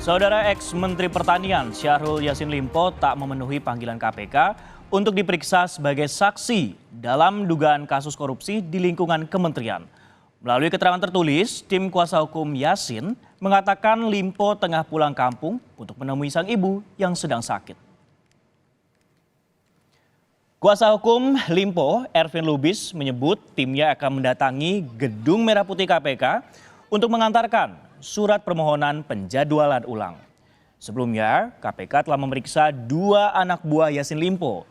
Saudara ex-Menteri Pertanian Syahrul Yassin Limpo tak memenuhi panggilan KPK untuk diperiksa sebagai saksi dalam dugaan kasus korupsi di lingkungan kementerian. Melalui keterangan tertulis, tim kuasa hukum Yassin mengatakan Limpo tengah pulang kampung untuk menemui sang ibu yang sedang sakit. Kuasa hukum Limpo, Ervin Lubis, menyebut timnya akan mendatangi Gedung Merah Putih KPK untuk mengantarkan surat permohonan penjadwalan ulang. Sebelumnya, KPK telah memeriksa 2 anak buah Yassin Limpo,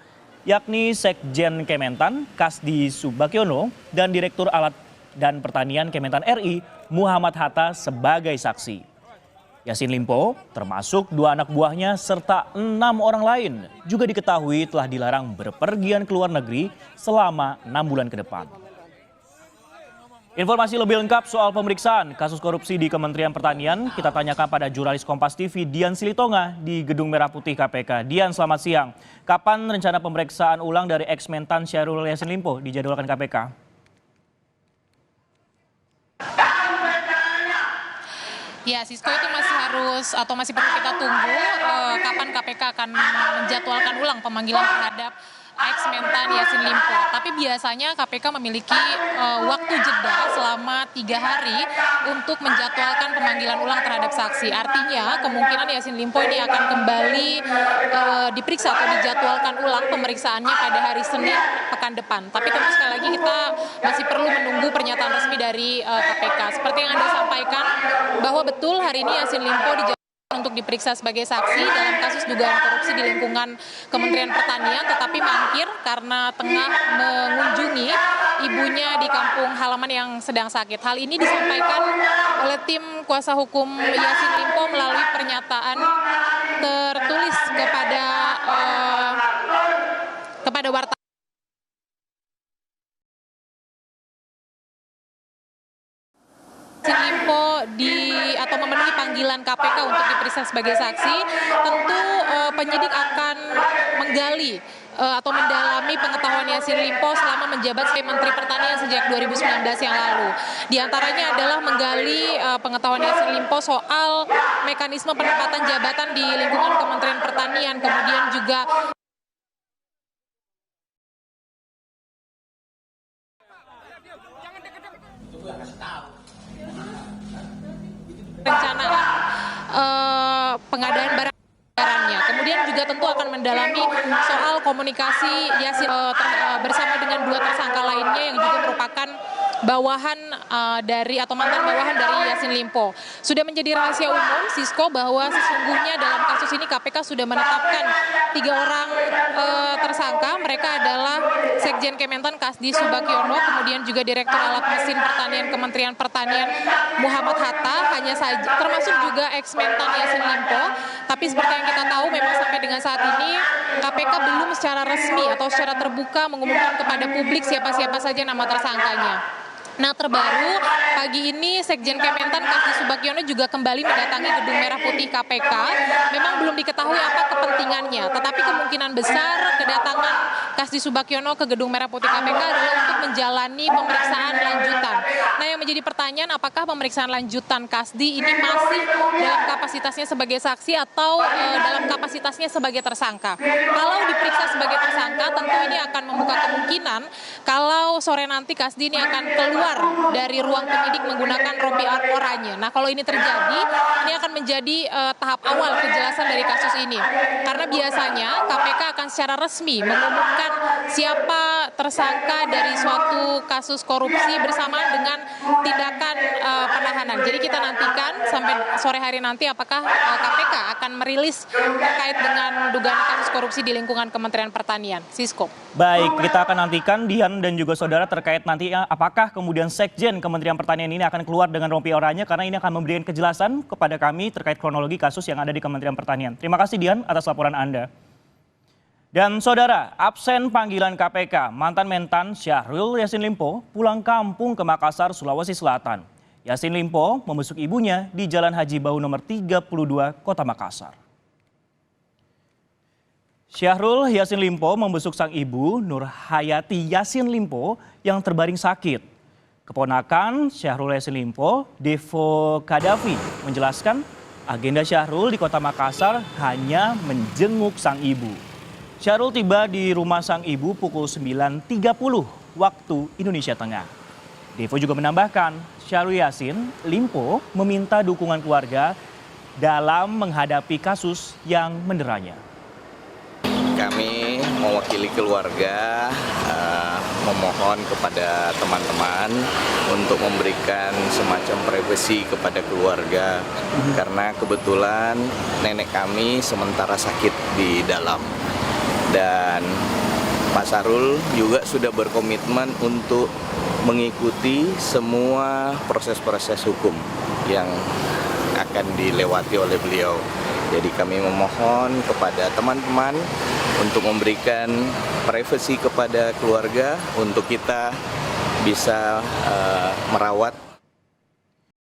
yakni Sekjen Kementan Kasdi Subagiono dan Direktur Alat dan Pertanian Kementan RI Muhammad Hatta sebagai saksi. Yassin Limpo termasuk 2 anak buahnya serta 6 orang lain juga diketahui telah dilarang berpergian ke luar negeri selama 6 bulan ke depan. Informasi lebih lengkap soal pemeriksaan kasus korupsi di Kementerian Pertanian kita tanyakan pada jurnalis Kompas TV Dian Silitonga di Gedung Merah Putih KPK. Dian, selamat siang. Kapan rencana pemeriksaan ulang dari ex-mentan Syahrul Yassin Limpo dijadwalkan KPK? Ya, Sisko, itu masih harus atau masih perlu kita tunggu kapan KPK akan menjadwalkan ulang pemanggilan terhadap ex-mentan Yassin Limpo. Tapi biasanya KPK memiliki waktu jeda selama 3 hari untuk menjadwalkan pemanggilan ulang terhadap saksi. Artinya kemungkinan Yassin Limpo ini akan kembali diperiksa atau dijadwalkan ulang pemeriksaannya pada hari Senin pekan depan. Tapi tentu sekali lagi kita masih perlu menunggu pernyataan resmi dari KPK. Seperti yang Anda sampaikan bahwa betul hari ini Yassin Limpo dijadwalkan untuk diperiksa sebagai saksi dalam kasus dugaan korupsi di lingkungan Kementerian Pertanian, tetapi mangkir karena tengah mengunjungi ibunya di kampung halaman yang sedang sakit. Hal ini disampaikan oleh tim kuasa hukum Yassin Limpo melalui pernyataan tertulis kepada wartawan. Limpo atau memenuhi panggilan KPK untuk diperiksa sebagai saksi, tentu penyidik akan menggali atau mendalami pengetahuan Yassin Limpo selama menjabat sebagai Menteri Pertanian sejak 2019 yang lalu. Di antaranya adalah menggali pengetahuan Yassin Limpo soal mekanisme penempatan jabatan di lingkungan Kementerian Pertanian, kemudian juga rencanaan pengadaan barang-barangnya. Kemudian juga tentu akan mendalami soal komunikasi Yassin bersama dengan 2 tersangka lainnya yang juga merupakan bawahan mantan bawahan dari Yassin Limpo. Sudah menjadi rahasia umum, Sisko, bahwa sesungguhnya dalam kasus ini KPK sudah menetapkan 3 orang tersangka. Mereka adalah Sekjen Kementan Kasdi Subagiono, kemudian juga Direktur Alat Mesin Pertanian Kementerian Pertanian Muhammad Hatta, hanya saja termasuk juga ex-mentan Yassin Limpo. Tapi seperti yang kita tahu, memang sampai dengan saat ini KPK belum secara resmi atau secara terbuka mengumumkan kepada publik siapa-siapa saja nama tersangkanya. Nah, terbaru pagi ini Sekjen Kementan Kasdi Subagiono juga kembali mendatangi Gedung Merah Putih KPK. Memang belum diketahui apa kepentingannya, tetapi kemungkinan besar kedatangan Kasdi Subagiono ke Gedung Merah Putih KPK adalah untuk menjalani pemeriksaan lanjutan. Nah, yang menjadi pertanyaan, apakah pemeriksaan lanjutan Kasdi ini masih dalam kapasitasnya sebagai saksi atau dalam kapasitasnya sebagai tersangka? Kalau diperiksa sebagai tersangka, tentu ini akan membuka kemungkinan kalau sore nanti Kasdi ini akan keluar dari ruang penyidik menggunakan rompi oranye. Nah, kalau ini terjadi, ini akan menjadi tahap awal kejelasan dari kasus ini. Karena biasanya KPK akan secara resmi mengumumkan siapa tersangka dari suatu kasus korupsi bersamaan dengan tindakan penahanan. Jadi kita nantikan sampai sore hari nanti apakah KPK akan merilis terkait dengan dugaan kasus korupsi di lingkungan Kementerian Pertanian. Sisko. Baik, kita akan nantikan Dian dan juga saudara terkait nantinya apakah kemudian Sekjen Kementerian Pertanian ini akan keluar dengan rompi oranye, karena ini akan memberikan kejelasan kepada kami terkait kronologi kasus yang ada di Kementerian Pertanian. Terima kasih Dian atas laporan Anda. Dan saudara, absen panggilan KPK, mantan mentan Syahrul Yassin Limpo pulang kampung ke Makassar, Sulawesi Selatan. Yassin Limpo membesuk ibunya di Jalan Haji Bau nomor 32, Kota Makassar. Syahrul Yassin Limpo membesuk sang ibu Nur Hayati Yassin Limpo yang terbaring sakit. Keponakan Syahrul Yassin Limpo, Devo Kadafi, menjelaskan Agenda Syahrul di Kota Makassar hanya menjenguk sang ibu. Syahrul tiba di rumah sang ibu pukul 9.30 waktu Indonesia Tengah. Devo juga menambahkan, Syahrul Yassin Limpo meminta dukungan keluarga dalam menghadapi kasus yang menderanya. Kami mewakili keluarga memohon kepada teman-teman untuk memberikan semacam privasi kepada keluarga karena kebetulan nenek kami sementara sakit di dalam dan Pak Syahrul juga sudah berkomitmen untuk mengikuti semua proses-proses hukum yang akan dilewati oleh beliau. Jadi kami memohon kepada teman-teman untuk memberikan privasi kepada keluarga untuk kita bisa merawat